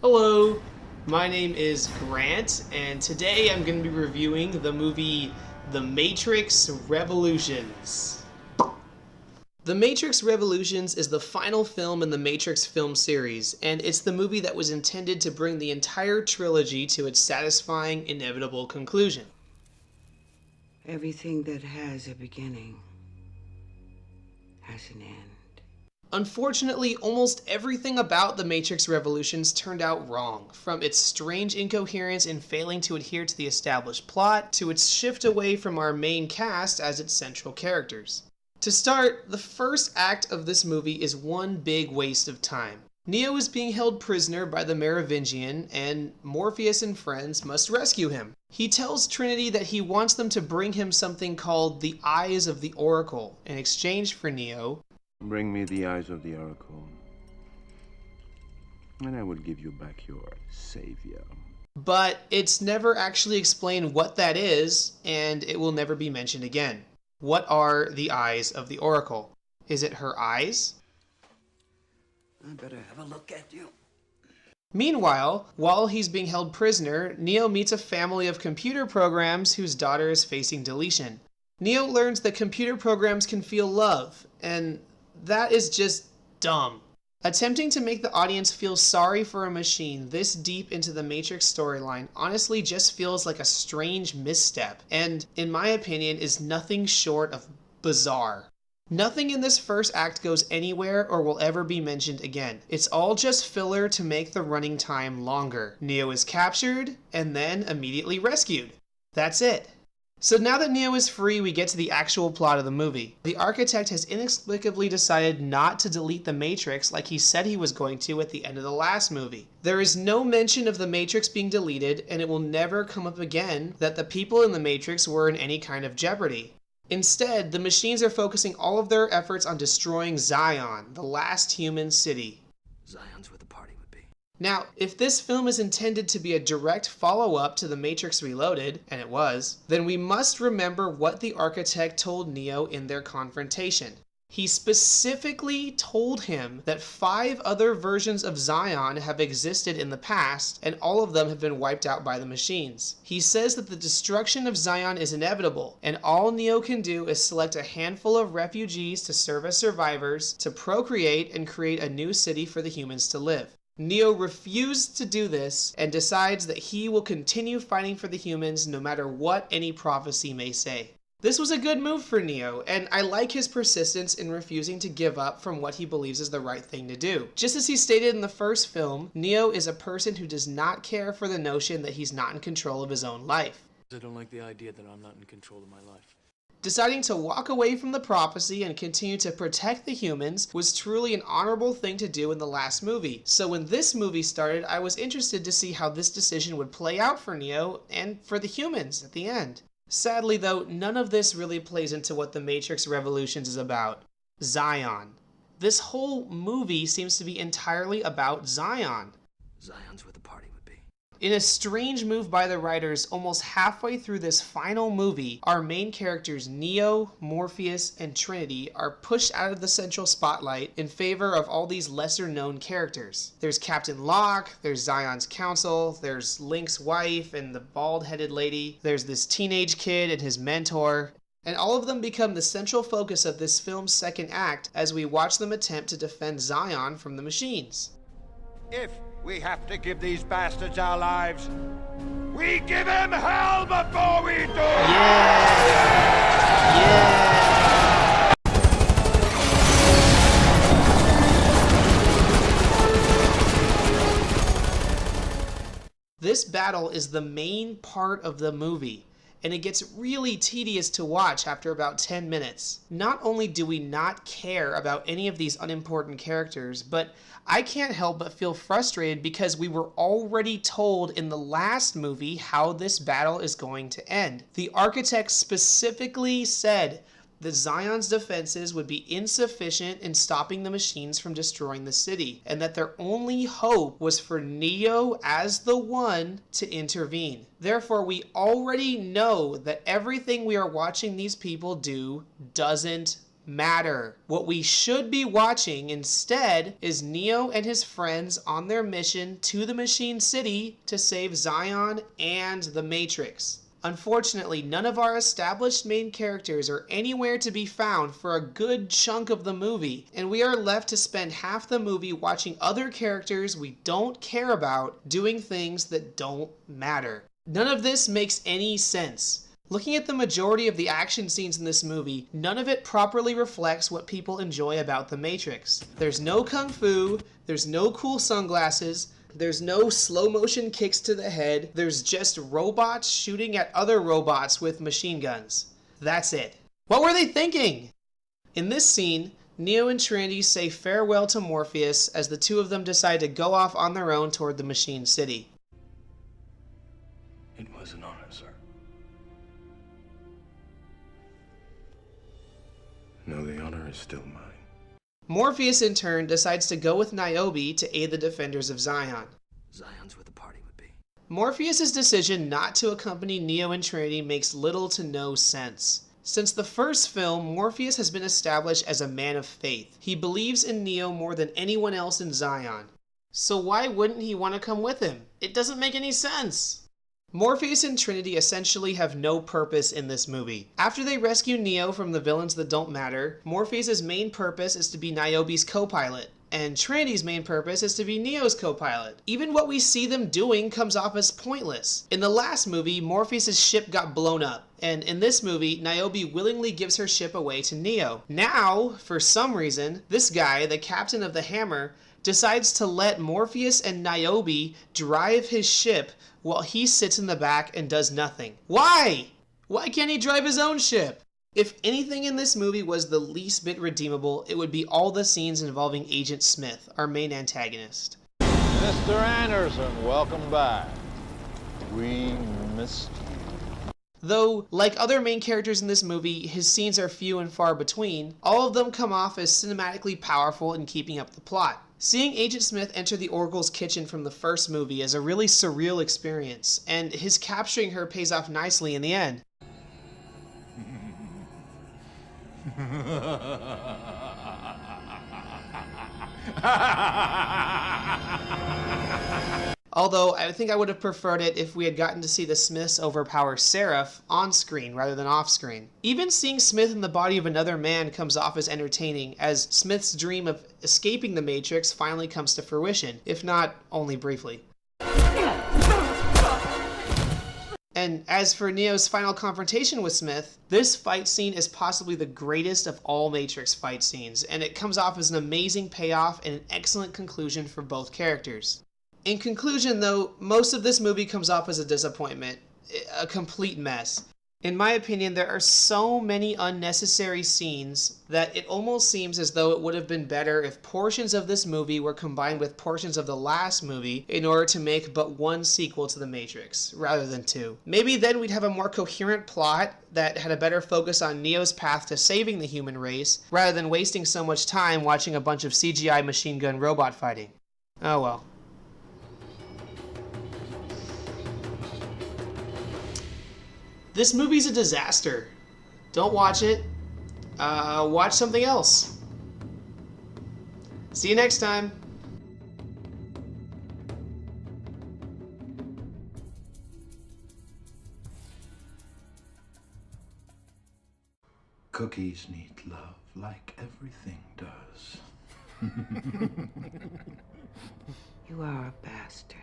Hello, my name is Grant, and today I'm going to be reviewing the movie The Matrix Revolutions. The Matrix Revolutions is the final film in the Matrix film series, and it's the movie that was intended to bring the entire trilogy to its satisfying, inevitable conclusion. Everything that has a beginning has an end. Unfortunately, almost everything about The Matrix Revolutions turned out wrong, from its strange incoherence in failing to adhere to the established plot, to its shift away from our main cast as its central characters. To start, the first act of this movie is one big waste of time. Neo is being held prisoner by the Merovingian, and Morpheus and friends must rescue him. He tells Trinity that he wants them to bring him something called the Eyes of the Oracle, in exchange for Neo. Bring me the eyes of the Oracle, and I will give you back your savior. But it's never actually explained what that is, and it will never be mentioned again. What are the Eyes of the Oracle? Is it her eyes? I better have a look at you. Meanwhile, while he's being held prisoner, Neo meets a family of computer programs whose daughter is facing deletion. Neo learns that computer programs can feel love, and that is just dumb. Attempting to make the audience feel sorry for a machine this deep into the Matrix storyline honestly just feels like a strange misstep, and, in my opinion, is nothing short of bizarre. Nothing in this first act goes anywhere or will ever be mentioned again. It's all just filler to make the running time longer. Neo is captured, and then immediately rescued. That's it. So now that Neo is free, we get to the actual plot of the movie. The architect has inexplicably decided not to delete the Matrix like he said he was going to at the end of the last movie. There is no mention of the Matrix being deleted, and it will never come up again that the people in the Matrix were in any kind of jeopardy. Instead, the machines are focusing all of their efforts on destroying Zion, the last human city. Zion's where the party would be. Now, if this film is intended to be a direct follow-up to The Matrix Reloaded, and it was, then we must remember what the architect told Neo in their confrontation. He specifically told him that 5 other versions of Zion have existed in the past, and all of them have been wiped out by the machines. He says that the destruction of Zion is inevitable, and all Neo can do is select a handful of refugees to serve as survivors, to procreate and create a new city for the humans to live. Neo refused to do this and decides that he will continue fighting for the humans no matter what any prophecy may say. This was a good move for Neo, and I like his persistence in refusing to give up from what he believes is the right thing to do. Just as he stated in the first film, Neo is a person who does not care for the notion that he's not in control of his own life. I don't like the idea that I'm not in control of my life. Deciding to walk away from the prophecy and continue to protect the humans was truly an honorable thing to do in the last movie. So when this movie started, I was interested to see how this decision would play out for Neo and for the humans at the end. Sadly though, none of this really plays into what The Matrix Revolutions is about. Zion. This whole movie seems to be entirely about Zion. Zion's where the party would be. In a strange move by the writers, almost halfway through this final movie, our main characters Neo, Morpheus, and Trinity are pushed out of the central spotlight in favor of all these lesser-known characters. There's Captain Locke, there's Zion's council, there's Link's wife and the bald-headed lady, there's this teenage kid and his mentor, and all of them become the central focus of this film's second act as we watch them attempt to defend Zion from the machines. If we have to give these bastards our lives, we give them hell before we do! Yeah! This battle is the main part of the movie, and it gets really tedious to watch after about 10 minutes. Not only do we not care about any of these unimportant characters, but I can't help but feel frustrated because we were already told in the last movie how this battle is going to end. The architect specifically said that Zion's defenses would be insufficient in stopping the machines from destroying the city, and that their only hope was for Neo as the one to intervene. Therefore, we already know that everything we are watching these people do doesn't matter. What we should be watching instead is Neo and his friends on their mission to the Machine City to save Zion and the Matrix. Unfortunately, none of our established main characters are anywhere to be found for a good chunk of the movie, and we are left to spend half the movie watching other characters we don't care about doing things that don't matter. None of this makes any sense. Looking at the majority of the action scenes in this movie, none of it properly reflects what people enjoy about The Matrix. There's no kung fu, there's no cool sunglasses, there's no slow motion kicks to the head, there's just robots shooting at other robots with machine guns. That's it. What were they thinking? In this scene, Neo and Trinity say farewell to Morpheus as the two of them decide to go off on their own toward the Machine City. It was an honor, sir. No, the honor is still mine. Morpheus, in turn, decides to go with Niobe to aid the defenders of Zion. Zion's where the party would be. Morpheus' decision not to accompany Neo and Trinity makes little to no sense. Since the first film, Morpheus has been established as a man of faith. He believes in Neo more than anyone else in Zion. So why wouldn't he want to come with him? It doesn't make any sense. Morpheus and Trinity essentially have no purpose in this movie. After they rescue Neo from the villains that don't matter, Morpheus' main purpose is to be Niobe's co-pilot, and Trinity's main purpose is to be Neo's co-pilot. Even what we see them doing comes off as pointless. In the last movie, Morpheus' ship got blown up, and in this movie, Niobe willingly gives her ship away to Neo. Now, for some reason, this guy, the captain of the Hammer, decides to let Morpheus and Niobe drive his ship while he sits in the back and does nothing. Why? Why can't he drive his own ship? If anything in this movie was the least bit redeemable, it would be all the scenes involving Agent Smith, our main antagonist. Mr. Anderson, welcome back. We missed you. Though, like other main characters in this movie, his scenes are few and far between, all of them come off as cinematically powerful in keeping up the plot. Seeing Agent Smith enter the Oracle's kitchen from the first movie is a really surreal experience, and his capturing her pays off nicely in the end. Although, I think I would have preferred it if we had gotten to see the Smiths overpower Seraph on screen rather than off screen. Even seeing Smith in the body of another man comes off as entertaining, as Smith's dream of escaping the Matrix finally comes to fruition, if not only briefly. And as for Neo's final confrontation with Smith, this fight scene is possibly the greatest of all Matrix fight scenes, and it comes off as an amazing payoff and an excellent conclusion for both characters. In conclusion, though, most of this movie comes off as a disappointment, a complete mess. In my opinion, there are so many unnecessary scenes that it almost seems as though it would have been better if portions of this movie were combined with portions of the last movie in order to make but one sequel to The Matrix, rather than two. Maybe then we'd have a more coherent plot that had a better focus on Neo's path to saving the human race, rather than wasting so much time watching a bunch of CGI machine gun robot fighting. Oh well. This movie's a disaster. Don't watch it. Watch something else. See you next time. Cookies need love like everything does. You are a bastard.